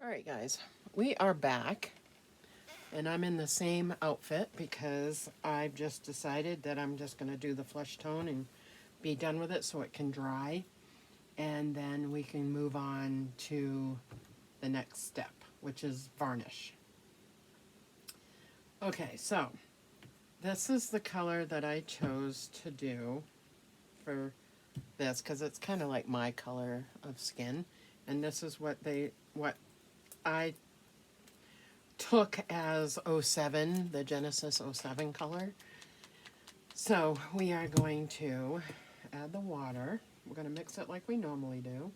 All right, guys, we are back, and I'm in the same outfit because I've just decided that I'm just going to do the flesh tone and be done with it so it can dry, and then we can move on to the next step, which is varnish. Okay, so this is the color that I chose to do for this because it's kind of like my color of skin, and this is what I took as 07, the Genesis 07 color. So we are going to add the water. We're going to mix it like we normally do.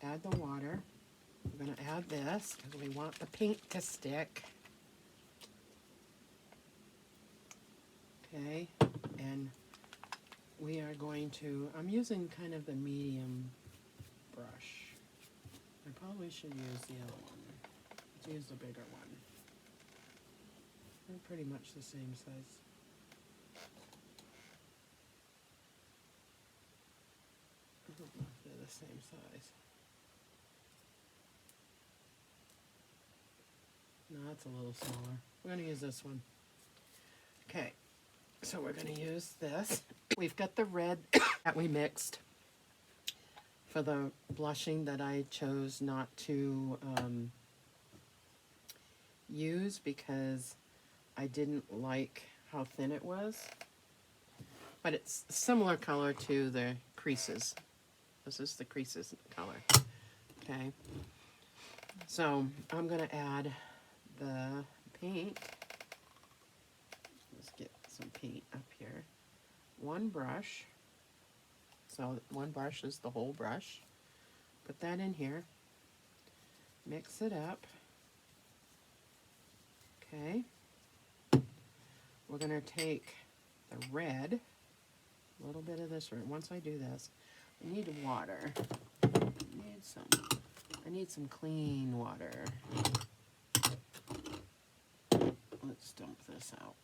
Add the water. We're going to add this because we want the paint to stick. Okay, and we are going to, I'm using kind of the medium brush. I probably should use the other one. Let's use the bigger one. They're pretty much the same size. I don't know if they're the same size. No, that's a little smaller. We're going to use this one. Okay, so we're going to use this. We've got the red that we mixed for the blushing that I chose not to use because I didn't like how thin it was. But it's similar color to the creases. This is the creases color. Okay, so I'm going to add the paint. Let's get some paint up here. One brush. So one brush is the whole brush. Put that in here. Mix it up. Okay. We're going to take the red, a little bit of this red. Once I do this, I need water. I need some clean water. Let's dump this out.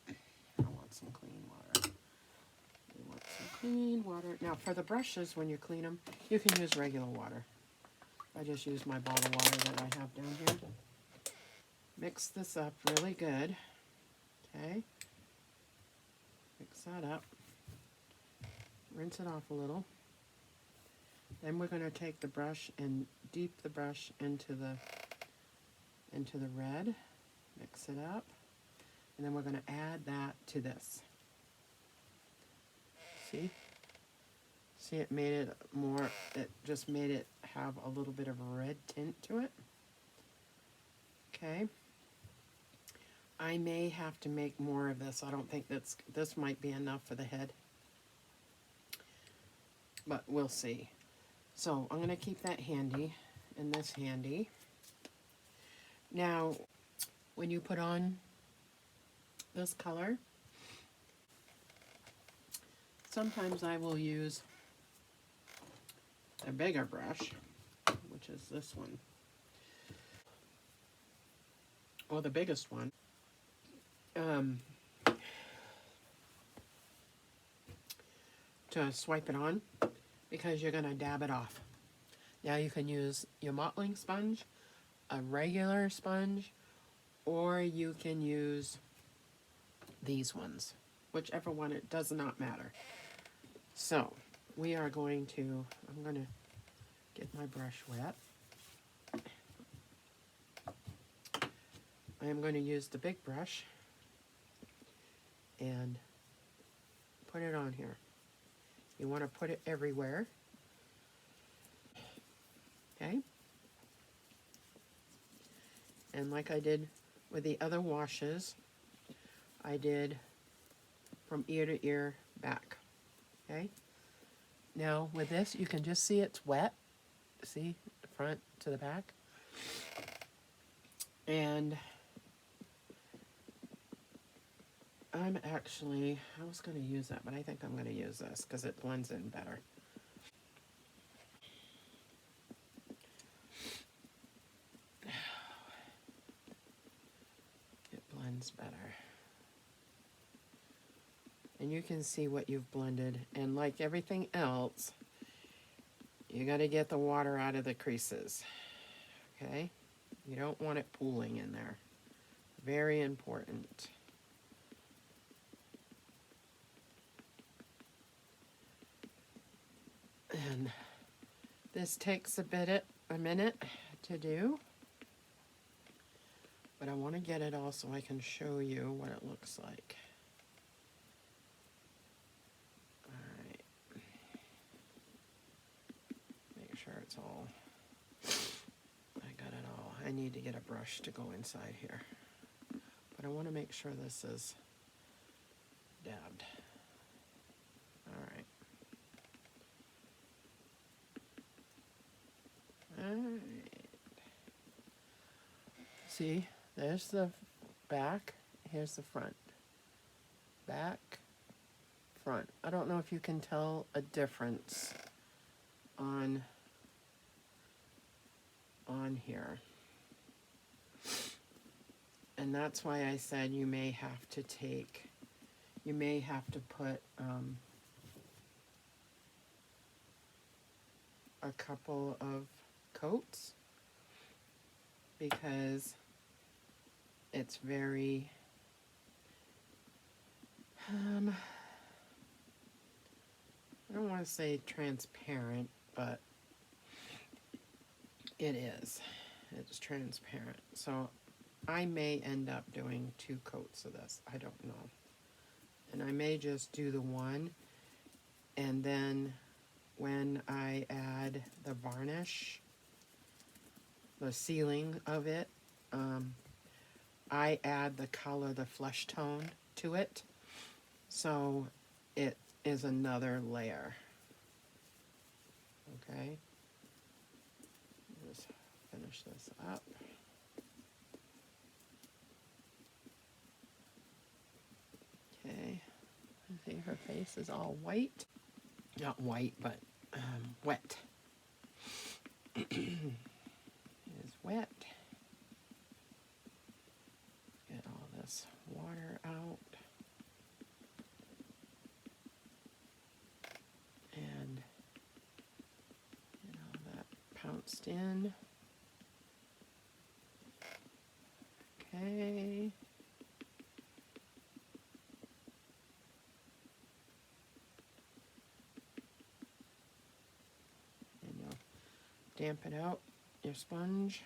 I want some clean water. We want some clean water. Now for the brushes, when you clean them, you can use regular water. I just use my bottled water that I have down here. Mix this up really good. Okay. Mix that up. Rinse it off a little. Then we're going to take the brush and dip the brush into the red. Mix it up. And then we're going to add that to this. See? See, it made it more, it just made it have a little bit of a red tint to it. Okay. I may have to make more of this. I don't think this might be enough for the head. But we'll see. So I'm going to keep that handy and this handy. Now, when you put on this color, sometimes I will use a bigger brush, which is this one, or the biggest one. To swipe it on, because you're going to dab it off. Now you can use your mottling sponge, a regular sponge, or you can use these ones. Whichever one, it does not matter. So we are going to, I'm going to get my brush wet. I am going to use the big brush and put it on here. You want to put it everywhere. Okay? And like I did with the other washes, I did from ear to ear back. Okay? Now with this, you can just see it's wet. See? The front to the back. And I was going to use that, but I think I'm going to use this because it blends in better. It blends better. And you can see what you've blended. And like everything else, you got to get the water out of the creases. Okay? You don't want it pooling in there. Very important. And this takes a minute to do, but I want to get it all so I can show you what it looks like. All right. Make sure it's all, I got it all. I need to get a brush to go inside here, but I want to make sure this is dabbed. All right. All right. See, there's the back, here's the front. Back, front. I don't know if you can tell a difference on here. And that's why I said you may have to put a couple of coats, because it's very I don't want to say transparent, but it is. It's transparent. So I may end up doing 2 coats of this. I don't know. And I may just do the one, and then when I add the varnish, the sealing of it, I add the color, the flesh tone to it, so it is another layer. Okay, just finish this up. Okay, I see her face is all white. Not white, but wet. It is wet. Get all this water out. And get all that pounced in. Okay. And you'll dampen out your sponge.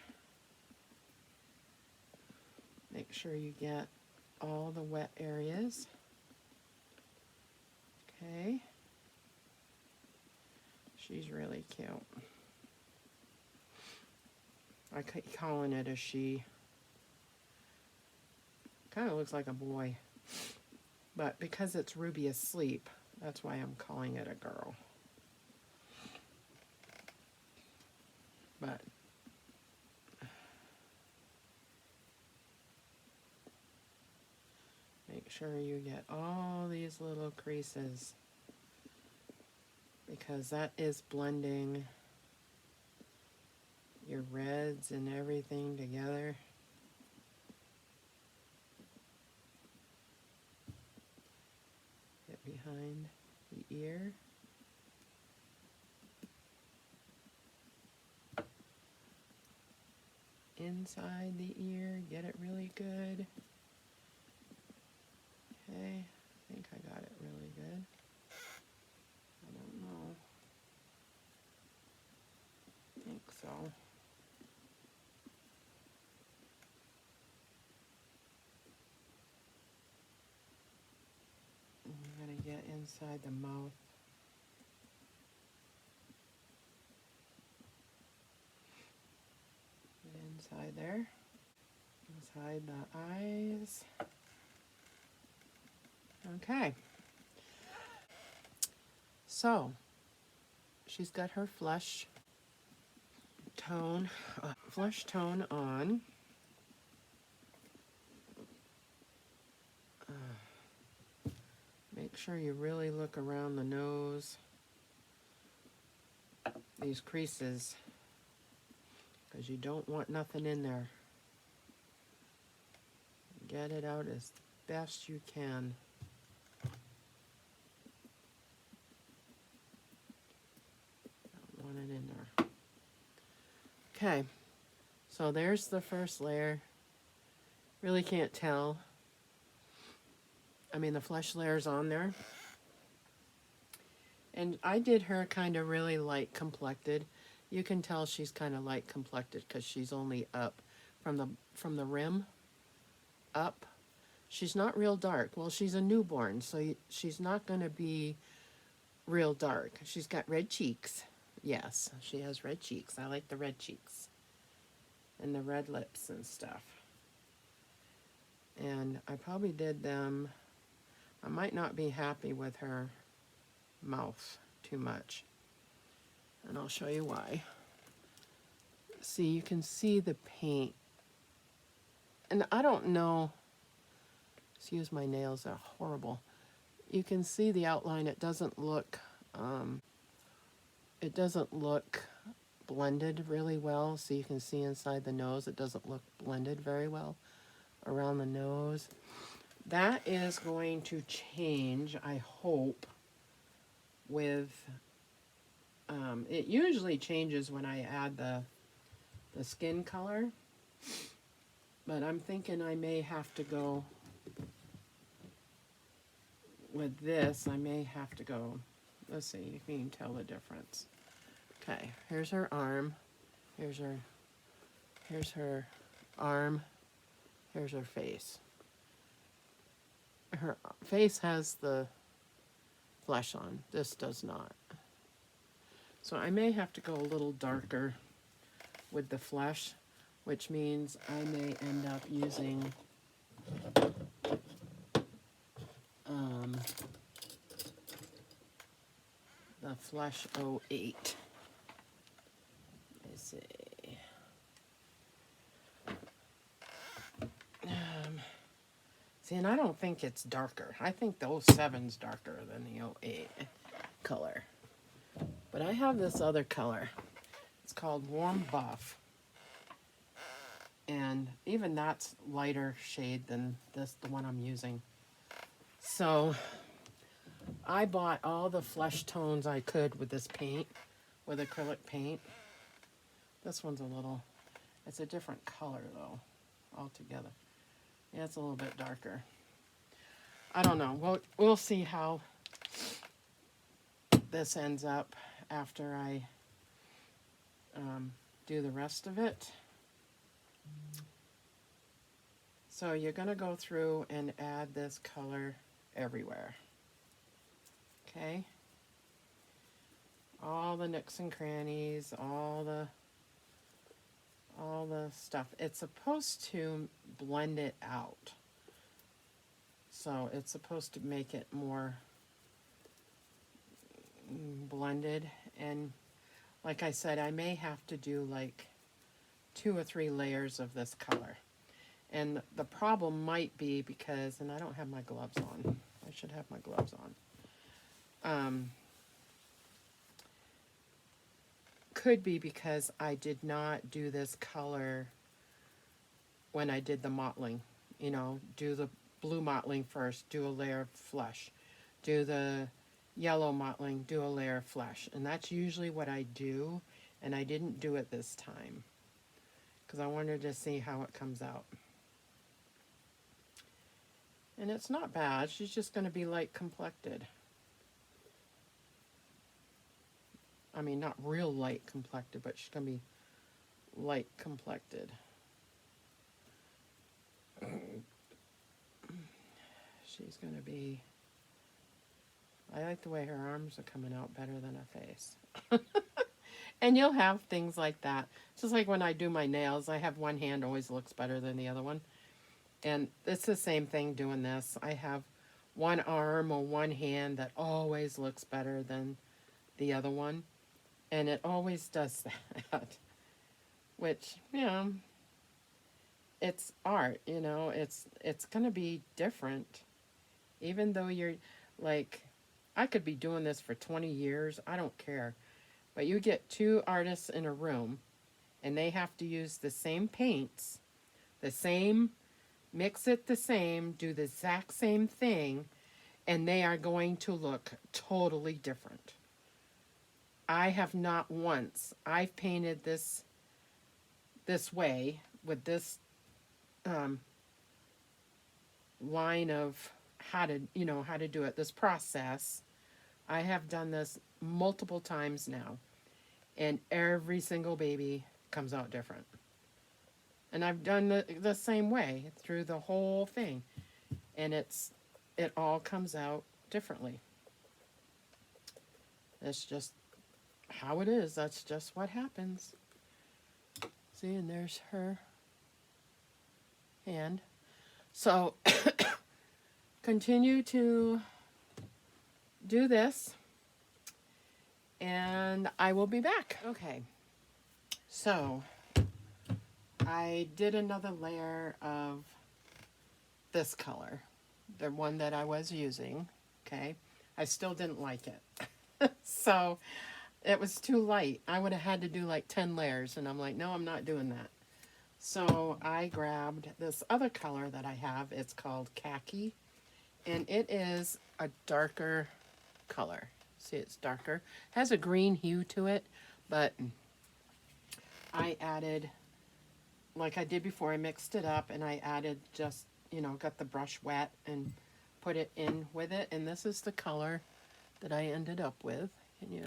Make sure you get all the wet areas. Okay. She's really cute. I keep calling it a she. Kind of looks like a boy. But because it's Ruby asleep, that's why I'm calling it a girl. But make sure you get all these little creases, because that is blending your reds and everything together. Get behind the ear. Inside the ear, get it really good. Okay, I think I got it really good. I don't know. I think so. And you're going to get inside the mouth. Get inside there. Inside the eyes. Okay. So, she's got her flesh tone on. Make sure you really look around the nose. These creases, because you don't want nothing in there. Get it out as best you can. Don't want it in there. Okay, So there's the first layer. Really can't tell. I mean, the flesh layer's on there. And I did her kind of really light complected. You can tell she's kind of light complected because she's only up from the rim up. She's not real dark. Well, she's a newborn, so she's not going to be real dark. She's got red cheeks. Yes, she has red cheeks. I like the red cheeks and the red lips and stuff. And I probably did them. I might not be happy with her mouth too much. And I'll show you why. See, you can see the paint. And I don't know. Excuse my nails, they're horrible. You can see the outline. It doesn't look blended really well. So you can see inside the nose, it doesn't look blended very well around the nose. That is going to change, I hope, with, it usually changes when I add the skin color, but I'm thinking I may have to go with this. I may have to go, let's see if you can tell the difference. Okay, here's her arm, here's her arm, here's her face. Her face has the flesh on, this does not. So I may have to go a little darker with the flesh, which means I may end up using the Flesh 08. Let me see. See, and I don't think it's darker. I think the 07's darker than the 08 color. But I have this other color. It's called Warm Buff. And even that's lighter shade than the one I'm using. So I bought all the flesh tones I could with this paint, with acrylic paint. This one's it's a different color though, altogether. Yeah, it's a little bit darker. I don't know. We'll see how this ends up after I do the rest of it. So you're going to go through and add this color everywhere. Okay? All the nooks and crannies, all the stuff. It's supposed to blend it out. So it's supposed to make it more blended. And like I said, I may have to do like 2 or 3 layers of this color. And the problem might be because, and I don't have my gloves on. I should have my gloves on. Could be because I did not do this color when I did the mottling. You know, do the blue mottling first, do a layer of flesh. Do the yellow mottling, do a layer of flesh. And that's usually what I do, and I didn't do it this time because I wanted to see how it comes out. And it's not bad. She's just going to be light complected. I mean, not real light complected, but she's going to be light complected. She's going to be... I like the way her arms are coming out better than her face. And you'll have things like that. Just like when I do my nails, I have one hand always looks better than the other one. And it's the same thing doing this. I have one arm or one hand that always looks better than the other one. And it always does that. Which, you know, it's art, you know. It's going to be different. Even though you're, like, I could be doing this for 20 years. I don't care. But you get 2 artists in a room, and they have to use the same paints, the same... mix it the same, do the exact same thing, and they are going to look totally different. I have not once, I've painted this this way with this line of how to, you know, how to do it, this process. I have done this multiple times now, and every single baby comes out different. And I've done the same way through the whole thing, and it all comes out differently. It's just how it is. That's just what happens. See, and there's her hand. So continue to do this, and I will be back. Okay, so I did another layer of this color, the one that I was using. Okay, I still didn't like it. So it was too light. I would have had to do like 10 layers, and I'm like, no, I'm not doing that. So I grabbed this other color that I have. It's called Khaki, and it is a darker color. See, it's darker. It has a green hue to it, but I added, like I did before, I mixed it up, and I added just, you know, got the brush wet and put it in with it, and this is the color that I ended up with. Can you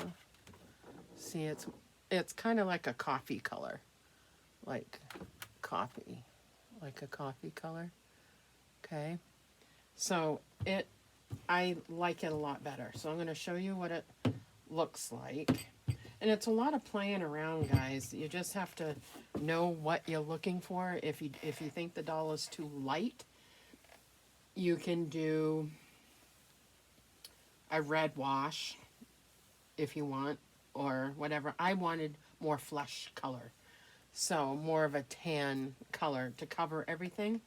see? It's kind of like a coffee color, like a coffee color. Okay, so I like it a lot better. So I'm going to show you what it looks like. And it's a lot of playing around, guys. You just have to know what you're looking for. If you think the doll is too light, you can do a red wash if you want, or whatever. I wanted more flesh color, so more of a tan color to cover everything.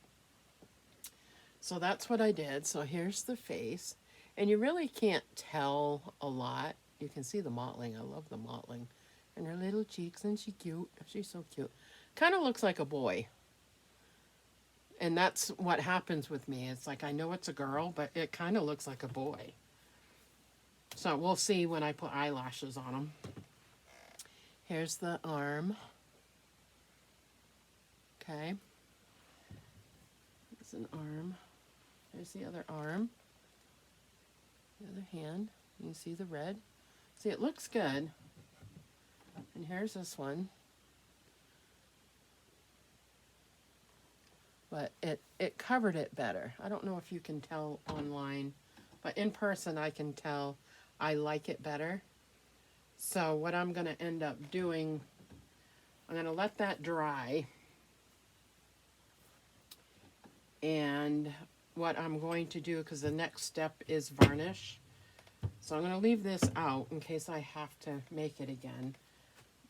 So that's what I did. So here's the face, and you really can't tell a lot. You can see the mottling. I love the mottling. And her little cheeks, and she's cute. She's so cute. Kind of looks like a boy. And that's what happens with me. It's like I know it's a girl, but it kind of looks like a boy. So we'll see when I put eyelashes on them. Here's the arm. Okay. It's an arm. There's the other arm. The other hand. You can see the red. See, it looks good. And here's this one. But it covered it better. I don't know if you can tell online, but in person I can tell I like it better. So what I'm going to end up doing, I'm going to let that dry. And what I'm going to do, because the next step is varnish. So I'm going to leave this out in case I have to make it again.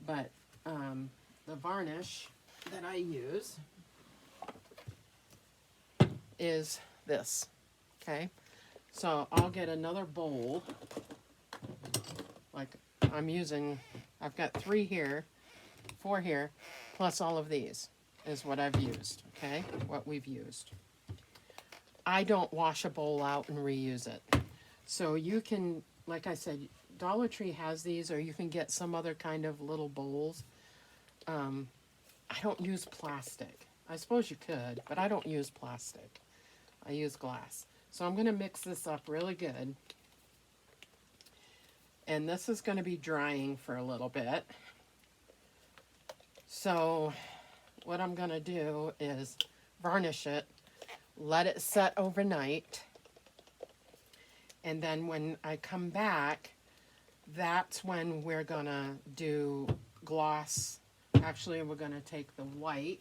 But the varnish that I use is this. Okay. So I'll get another bowl. Like I'm using, I've got 3 here, 4 here, plus all of these is what I've used. Okay. What we've used. I don't wash a bowl out and reuse it. So you can, like I said, Dollar Tree has these, or you can get some other kind of little bowls. I don't use plastic. I suppose you could, but I don't use plastic. I use glass. So I'm going to mix this up really good. And this is going to be drying for a little bit. So what I'm going to do is varnish it, let it set overnight, and then when I come back, that's when we're going to do gloss. Actually, we're going to take the white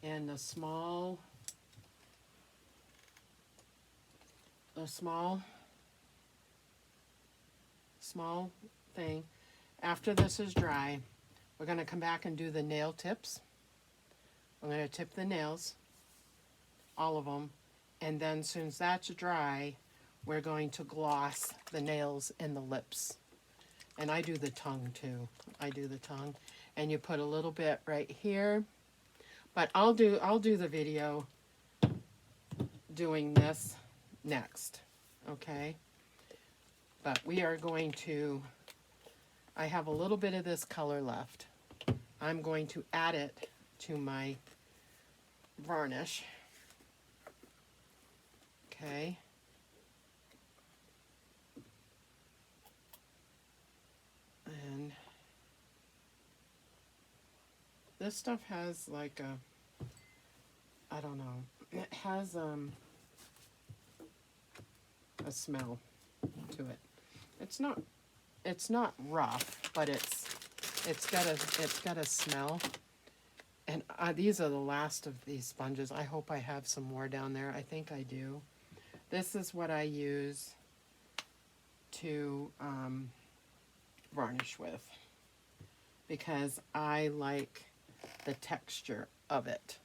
and the small thing. After this is dry, we're going to come back and do the nail tips. I'm going to tip the nails, all of them, and then as soon as that's dry, we're going to gloss the nails and the lips. And I do the tongue too. I do the tongue. And you put a little bit right here. But I'll do the video doing this next. Okay? But we are going to I have a little bit of this color left. I'm going to add it to my varnish. Okay. And this stuff has like a, I don't know, it has a smell to it. It's not rough, but it's got a smell. And these are the last of these sponges. I hope I have some more down there. I think I do. This is what I use to varnish with, because I like the texture of it.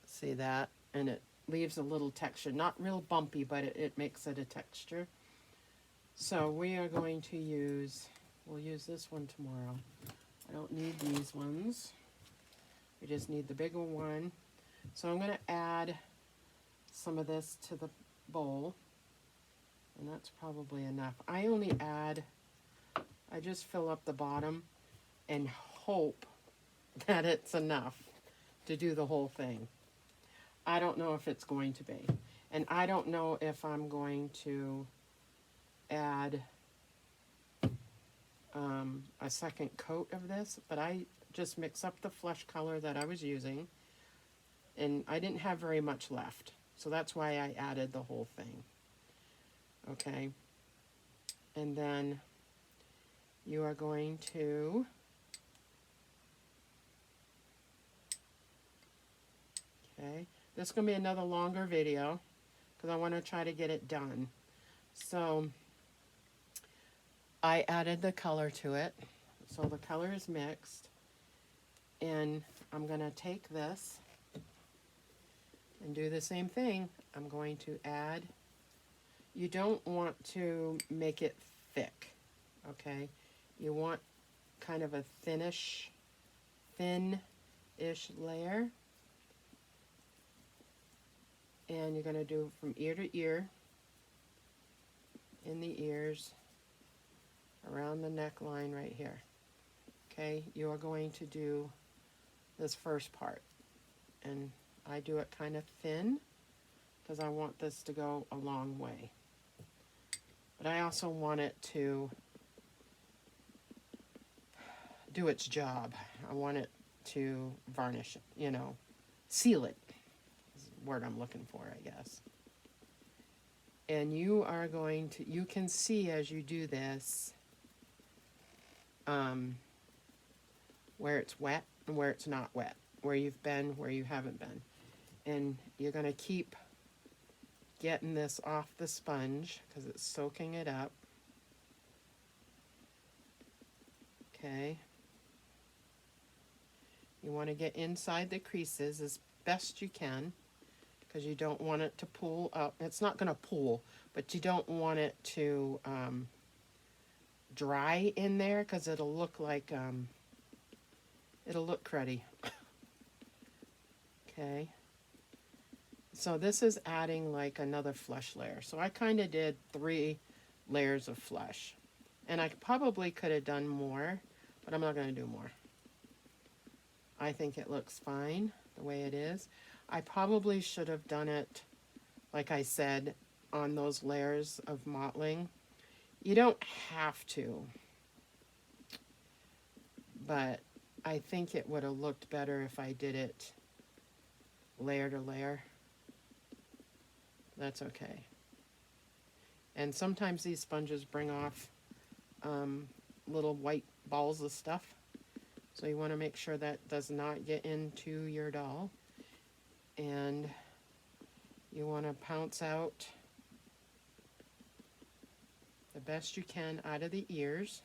See that? And it leaves a little texture. Not real bumpy, but it makes it a texture. So we are going to use, we'll use this one tomorrow. I don't need these ones. We just need the bigger one. So I'm going to add some of this to the bowl. And that's probably enough. I just fill up the bottom and hope that it's enough to do the whole thing. I don't know if it's going to be. And I don't know if I'm going to add a second coat of this, but I just mix up the flesh color that I was using, and I didn't have very much left, so that's why I added the whole thing. Okay, and then you are going to this is going to be another longer video because I want to try to get it done. So I added the color to it, so the color is mixed, and I'm going to take this and do the same thing. I'm going to add, you don't want to make it thick, okay? You want kind of a thin-ish layer, and you're going to do from ear to ear, in the ears, around the neckline right here. Okay, you are going to do this first part, and I do it kind of thin because I want this to go a long way, but I also want it to do its job. I want it to varnish it, you know, seal it is the word I'm looking for, I guess. And you are going to, you can see as you do this where it's wet and where it's not wet, where you've been, where you haven't been. And you're going to keep getting this off the sponge because it's soaking it up. Okay. You want to get inside the creases as best you can because you don't want it to pool up. It's not going to pool, but you don't want it to dry in there because it'll look like, it'll look cruddy. Okay. So this is adding like another flesh layer. So I kind of did 3 layers of flesh. And I probably could have done more, but I'm not going to do more. I think it looks fine the way it is. I probably should have done it, like I said, on those layers of mottling. You don't have to, but I think it would have looked better if I did it layer to layer. That's okay. And sometimes these sponges bring off little white balls of stuff. So you want to make sure that does not get into your doll. And you want to pounce out the best you can out of the ears.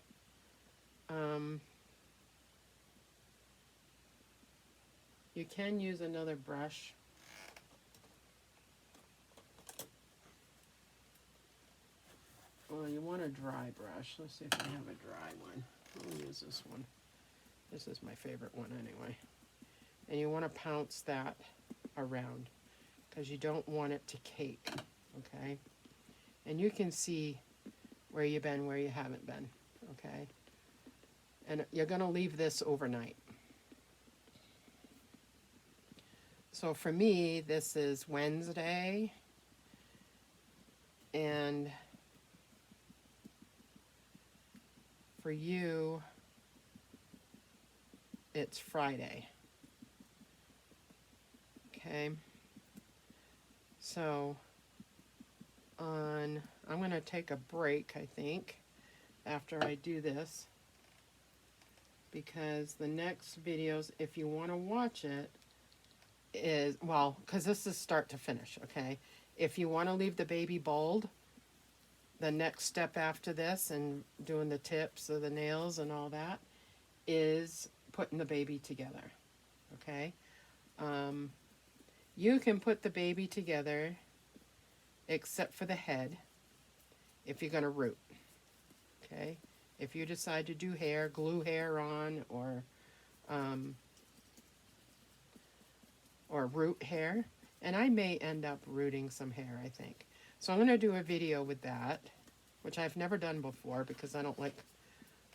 You can use another brush. Well, you want a dry brush. Let's see if I have a dry one. I'll use this one. This is my favorite one anyway. And you want to pounce that around because you don't want it to cake, okay? And you can see where you've been, where you haven't been, okay? And you're going to leave this overnight. So for me, this is Wednesday, and for you, it's Friday. Okay. So I'm going to take a break, I think, after I do this, because the next videos, if you want to watch it, is, well, because this is start to finish, okay? If you want to leave the baby bald, the next step after this and doing the tips of the nails and all that is putting the baby together, okay? You can put the baby together except for the head if you're going to root, okay? If you decide to do hair, glue hair on, or root hair, and I may end up rooting some hair, I think. So I'm going to do a video with that, which I've never done before because I don't like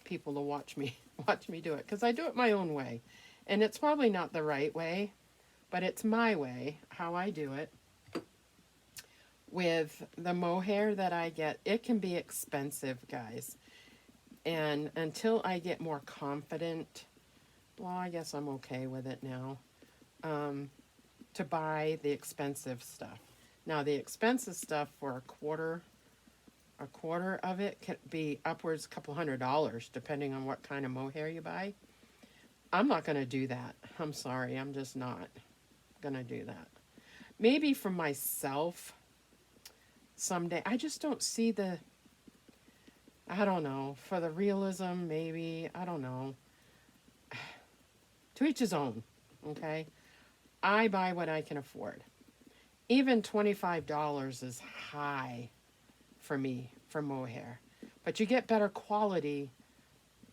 people to watch me do it, because I do it my own way. And it's probably not the right way, but it's my way, how I do it. With the mohair that I get, it can be expensive, guys. And until I get more confident, well, I guess I'm okay with it now, to buy the expensive stuff. Now, the expensive stuff for a quarter of it can be upwards $200, depending on what kind of mohair you buy. I'm not going to do that. I'm sorry. I'm just not going to do that. Maybe for myself someday. I just don't see I don't know, for the realism, maybe, I don't know. To each his own, okay? I buy what I can afford. Even $25 is high for me for mohair. But you get better quality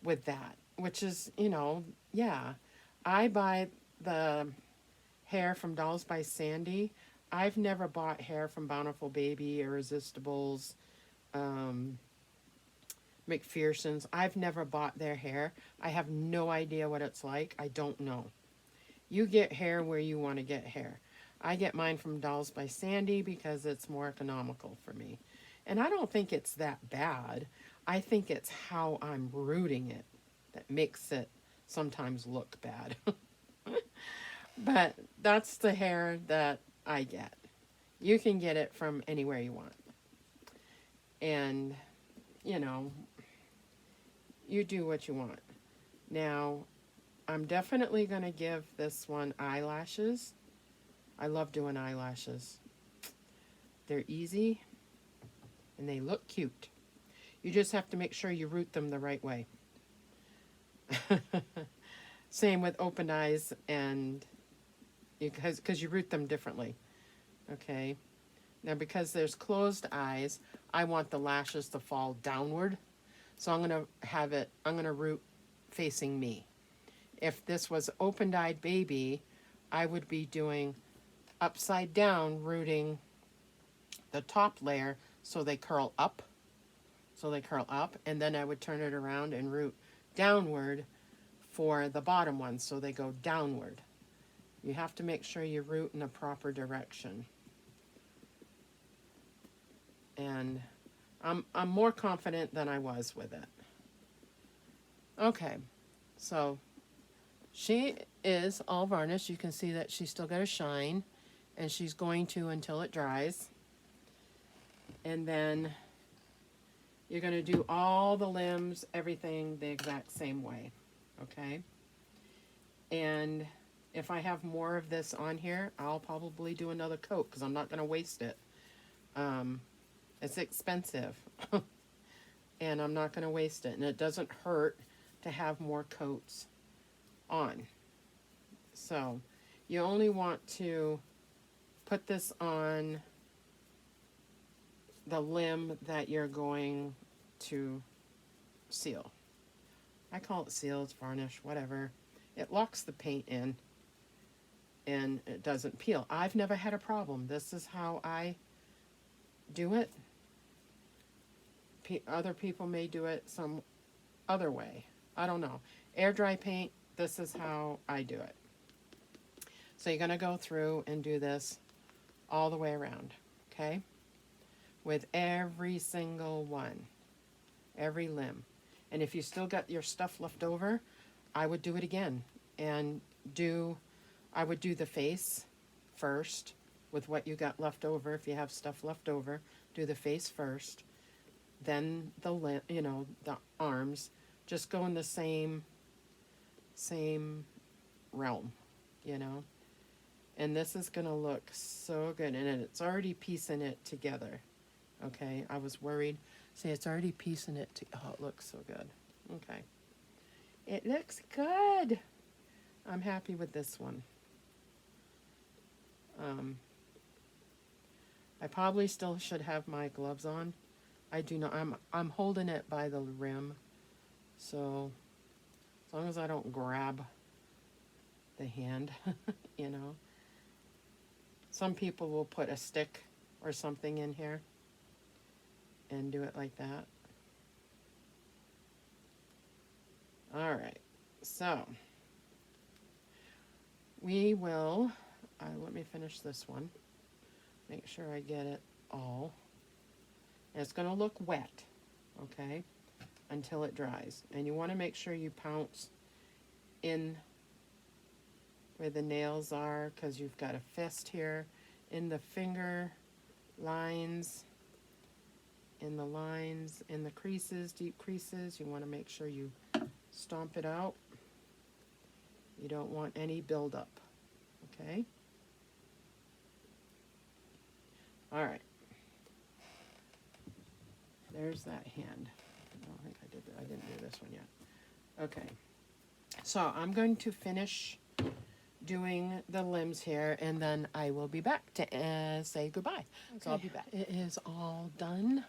with that, which is, yeah. I buy the hair from Dolls by Sandy. I've never bought hair from Bountiful Baby, Irresistibles, McPherson's. I've never bought their hair. I have no idea what it's like. I don't know. You get hair where you want to get hair. I get mine from Dolls by Sandy because it's more economical for me. And I don't think it's that bad. I think it's how I'm rooting it that makes it sometimes look bad. But that's the hair that I get. You can get it from anywhere you want. And, you do what you want. Now, I'm definitely going to give this one eyelashes. I love doing eyelashes. They're easy and they look cute. You just have to make sure you root them the right way. Same with open eyes, and because you root them differently. Okay. Now, because there's closed eyes, I want the lashes to fall downward. So I'm going to root facing me. If this was open-eyed baby, I would be doing upside down, rooting the top layer so they curl up. And then I would turn it around and root downward for the bottom ones so they go downward. You have to make sure you root in the proper direction. And I'm more confident than I was with it. Okay, so she is all varnished. You can see that she's still got a shine, and she's going to until it dries. And then you're going to do all the limbs, everything the exact same way, okay? And if I have more of this on here, I'll probably do another coat because I'm not going to waste it. It's expensive, and I'm not going to waste it. And it doesn't hurt to have more coats on. So you only want to put this on the limb that you're going to seal. I call it seal, it's varnish, whatever. It locks the paint in and it doesn't peel. I've never had a problem. This is how I do it. Other people may do it some other way. I don't know. Air dry paint, this is how I do it. So you're going to go through and do this all the way around, okay? With every single one, every limb. And if you still got your stuff left over, I would do it again. And I would do the face first with what you got left over. If you have stuff left over, do the face first. Then the the arms. Just go in the same realm, you know. And this is going to look so good. And it's already piecing it together. Okay, I was worried. See, it's already piecing it oh, it looks so good. Okay. It looks good. I'm happy with this one. I probably still should have my gloves on. I do not. I'm holding it by the rim. So as long as I don't grab the hand, you know. Some people will put a stick or something in here and do it like that. All right, so we will, let me finish this one. Make sure I get it all. And it's going to look wet, okay, until it dries. And you want to make sure you pounce in where the nails are, because you've got a fist here, in the finger lines, in the creases, deep creases. You want to make sure you stomp it out. You don't want any buildup, okay? All right. There's that hand. I don't think I did that. I didn't do this one yet. Okay. So I'm going to finish doing the limbs here, and then I will be back to say goodbye. Okay. So I'll be back. It is all done.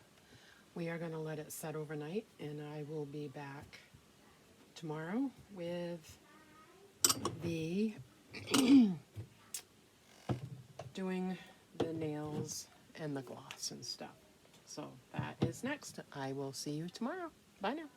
We are going to let it set overnight, and I will be back tomorrow with the doing the nails and the gloss and stuff. So that is next. I will see you tomorrow. Bye now.